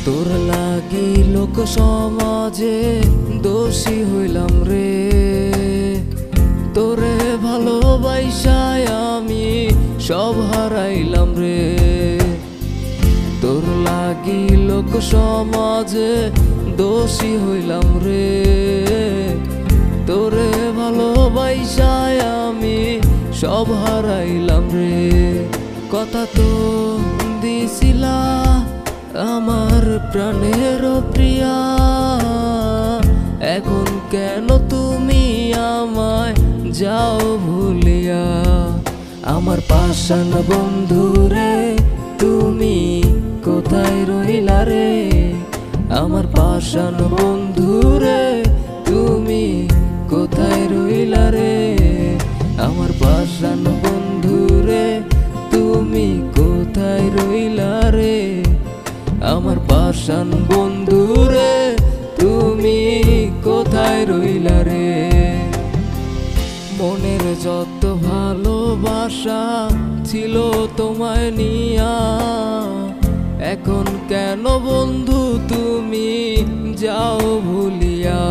তোর লাগি লোক সমাজে দোষী হইলাম রে। তোরে ভালোবাসায় আমি সব হারাইলাম রে। তোর লাগি লোক সমাজে দোষী হইলাম রে। তোরে ভালোবাসায় আমি সব হারাইলাম রে। কথা তো দিছিলা আমার প্রাণের প্রিয়া, এখন কেন তুমি আমায় যাও ভুলিয়া। আমার পাষাণ বন্ধুরে তুমি কোথায় রইলা রে। আমার পাষাণ বন্ধুরে তুমি কোথায় রইলা রে। আমার পাষাণ বন্ধুরে তুমি কোথায় রইলা রে। আমার পাষাণ বন্ধুরে তুমি কোথায় রইলা রে। মনের যত ভালোবাসা ছিল তোমায় নিয়া, এখন কেন বন্ধু তুমি যাও ভুলিয়া।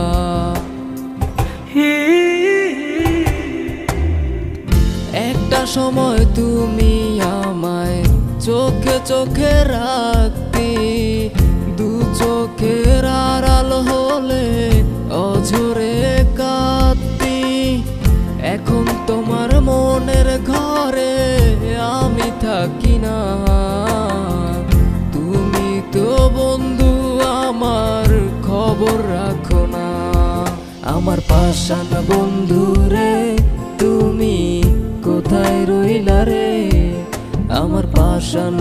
একটা সময় তুমি আমায় চোখে চোখে রাখতি, দু চোখের আড়াল হলে অঝরে কাঁদতি। এখন তোমার মনের ঘরে আমি থাকি না, তুমি তো বন্ধু আমার খবর রাখো না। আমার পাষাণ বন্ধুরে তুমি কোথায় রইলা রে। আমার পাষাণ